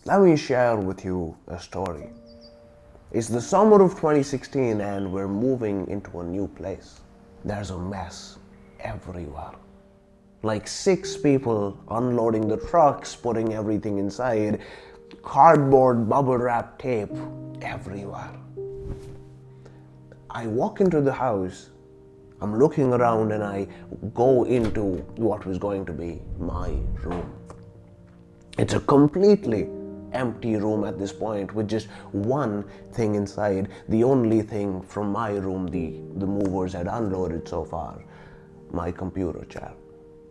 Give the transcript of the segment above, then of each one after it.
Let me share with you a story. It's the summer of 2016 and we're moving into a new place. There's a mess everywhere. Like 6 people unloading the trucks, putting everything inside, cardboard, bubble wrap, tape everywhere. I walk into the house, I'm looking around and I go into what was going to be my room. It's a completely empty room at this point with just one thing inside, the only thing from my room the movers had unloaded so far, my computer chair.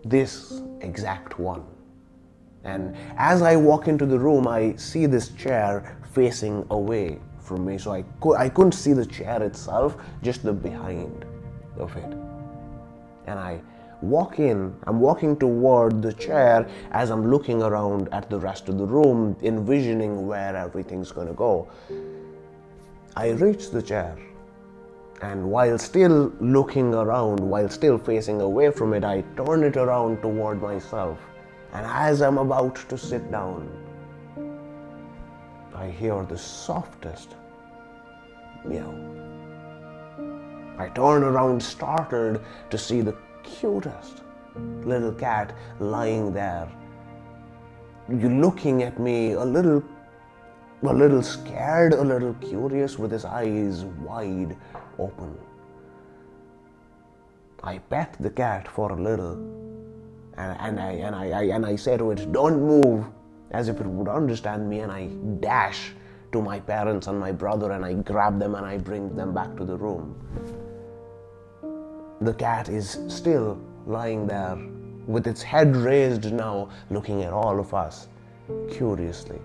This exact one. And as I walk into the room, I see this chair facing away from me, so I couldn't see the chair itself, just the behind of it. And I walk in, I'm walking toward the chair as I'm looking around at the rest of the room, envisioning where everything's gonna go. I reach the chair, and while still looking around, while still facing away from it, I turn it around toward myself. And as I'm about to sit down, I hear the softest meow. I turn around startled to see the cutest little cat lying there. You looking at me a little scared, a little curious, with his eyes wide open. I pet the cat for a little, and I say to it, "Don't move," as if it would understand me, and I dash to my parents and my brother and I grab them and I bring them back to the room. The cat is still lying there with its head raised now, looking at all of us curiously.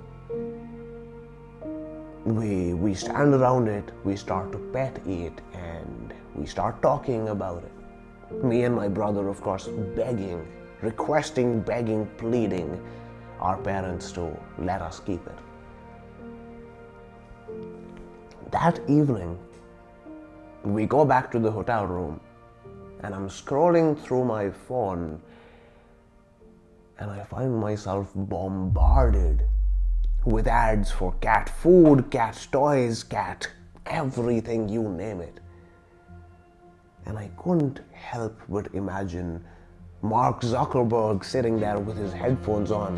We stand around it, we start to pet it, and we start talking about it. Me and my brother, of course, begging, requesting, begging, pleading our parents to let us keep it. That evening, we go back to the hotel room, and I'm scrolling through my phone, and I find myself bombarded with ads for cat food, cat toys, cat everything, you name it. And I couldn't help but imagine Mark Zuckerberg sitting there with his headphones on,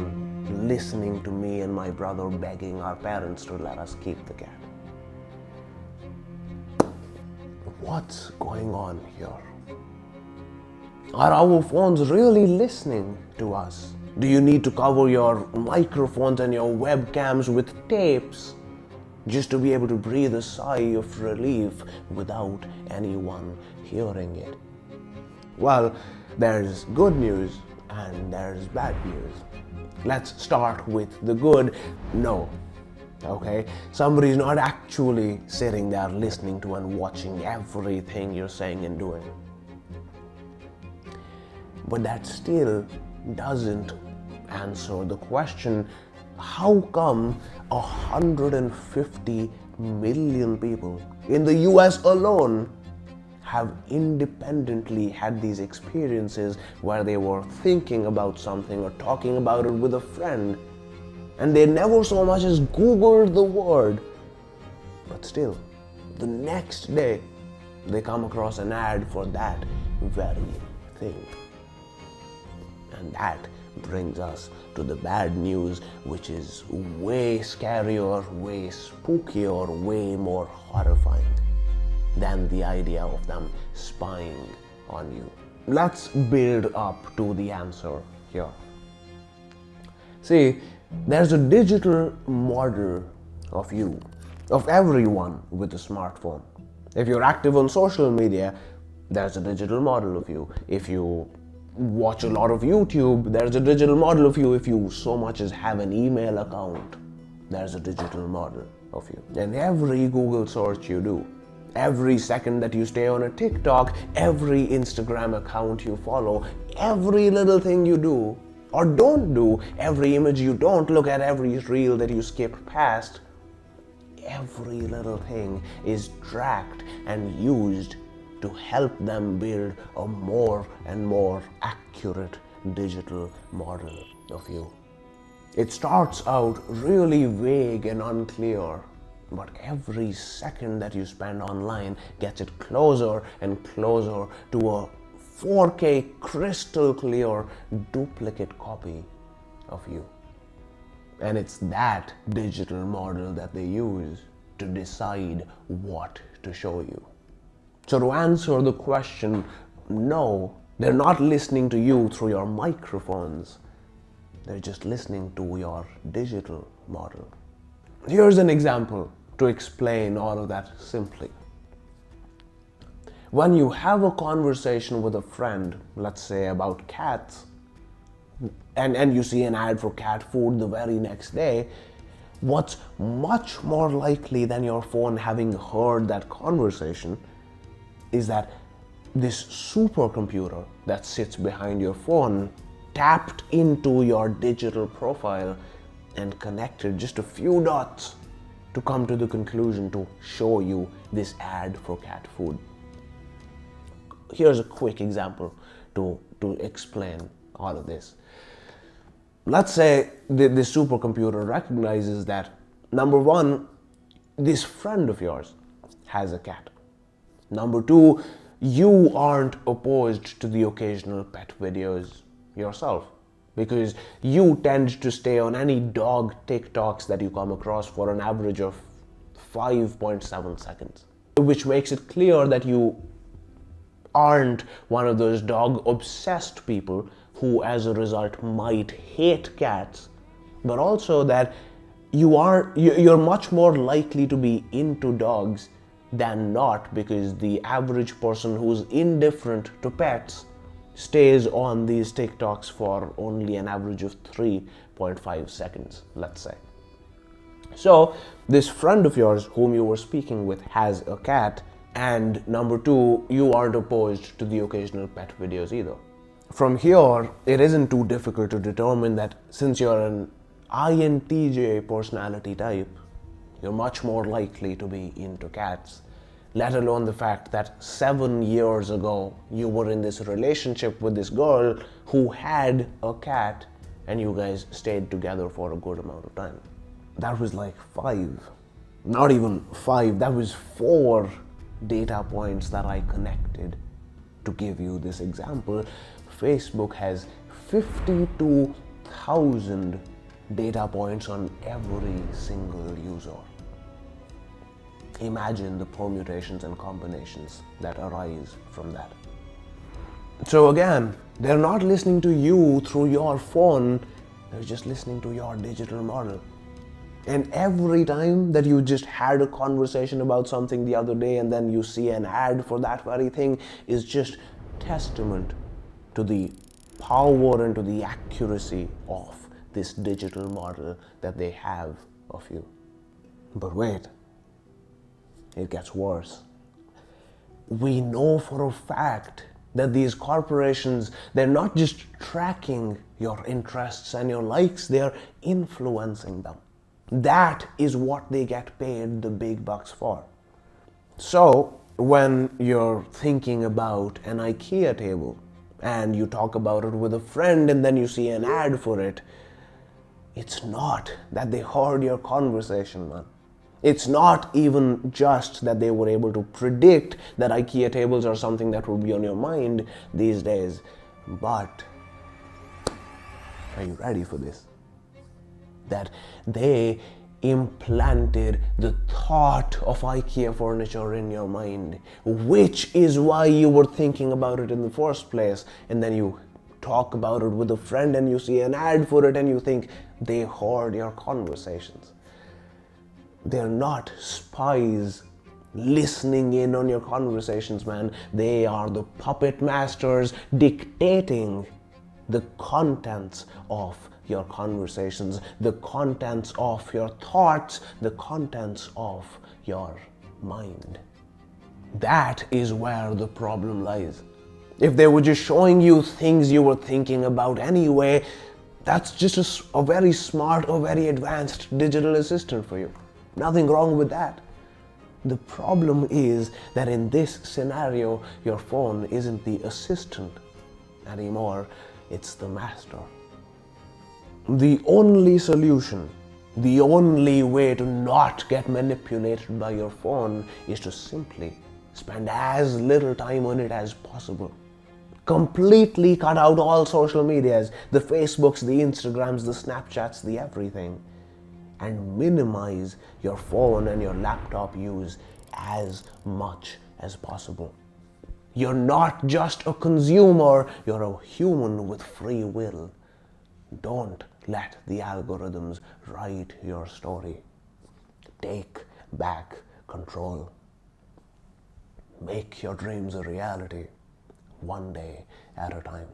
listening to me and my brother begging our parents to let us keep the cat. What's going on here? Are our phones really listening to us? Do you need to cover your microphones and your webcams with tapes just to be able to breathe a sigh of relief without anyone hearing it? Well, there's good news and there's bad news. Let's start with the good. No. Okay? Somebody's not actually sitting there listening to and watching everything you're saying and doing. But that still doesn't answer the question, how come 150 million people in the US alone have independently had these experiences where they were thinking about something or talking about it with a friend, and they never so much as Googled the word, but still, the next day, they come across an ad for that very thing. And that brings us to the bad news, which is way scarier, way spookier, way more horrifying than the idea of them spying on you. Let's build up to the answer here. See, there's a digital model of you, of everyone with a smartphone. If you're active on social media, there's a digital model of you. If you watch a lot of YouTube, there's a digital model of you. If you so much as have an email account, there's a digital model of you. And every Google search you do, every second that you stay on a TikTok, every Instagram account you follow, every little thing you do or don't do, every image you don't look at, every reel that you skip past, every little thing is tracked and used to help them build a more and more accurate digital model of you. It starts out really vague and unclear, but every second that you spend online gets it closer and closer to a 4K crystal clear duplicate copy of you. And it's that digital model that they use to decide what to show you. So to answer the question, no, they're not listening to you through your microphones. They're just listening to your digital model. Here's an example to explain all of that simply. When you have a conversation with a friend, let's say about cats, and you see an ad for cat food the very next day, what's much more likely than your phone having heard that conversation is that this supercomputer that sits behind your phone tapped into your digital profile and connected just a few dots to come to the conclusion to show you this ad for cat food. Here's a quick example to explain all of this. Let's say the supercomputer recognizes that, number one, this friend of yours has a cat. Number two, you aren't opposed to the occasional pet videos yourself, because you tend to stay on any dog TikToks that you come across for an average of 5.7 seconds, which makes it clear that you aren't one of those dog obsessed people who as a result might hate cats, but also that you're much more likely to be into dogs than not, because the average person who's indifferent to pets stays on these TikToks for only an average of 3.5 seconds, let's say. So this friend of yours whom you were speaking with has a cat, and number two, you aren't opposed to the occasional pet videos either. From here, it isn't too difficult to determine that since you're an INTJ personality type, you're much more likely to be into cats, let alone the fact that 7 years ago you were in this relationship with this girl who had a cat and you guys stayed together for a good amount of time. That was like 5, not even 5, that was 4 data points that I connected to give you this example. Facebook has 52,000 data points on every single user. Imagine the permutations and combinations that arise from that. So again, they're not listening to you through your phone, they're just listening to your digital model. And every time that you just had a conversation about something the other day and then you see an ad for that very thing is just testament to the power and to the accuracy of this digital model that they have of you. But wait, it gets worse. We know for a fact that these corporations, they're not just tracking your interests and your likes, they're influencing them. That is what they get paid the big bucks for. So when you're thinking about an IKEA table and you talk about it with a friend and then you see an ad for it, it's not that they heard your conversation, man. It's not even just that they were able to predict that IKEA tables are something that will be on your mind these days, but are you ready for this? That they implanted the thought of IKEA furniture in your mind, which is why you were thinking about it in the first place, and then you talk about it with a friend and you see an ad for it and you think they heard your conversations. They're not spies listening in on your conversations, man. They are the puppet masters dictating the contents of your conversations, the contents of your thoughts, the contents of your mind. That is where the problem lies. If they were just showing you things you were thinking about anyway, that's just a very smart or very advanced digital assistant for you. Nothing wrong with that. The problem is that in this scenario, your phone isn't the assistant anymore, it's the master. The only solution, the only way to not get manipulated by your phone is to simply spend as little time on it as possible. Completely cut out all social medias, the Facebooks, the Instagrams, the Snapchats, the everything. And minimize your phone and your laptop use as much as possible. You're not just a consumer, you're a human with free will. Don't let the algorithms write your story. Take back control. Make your dreams a reality, one day at a time.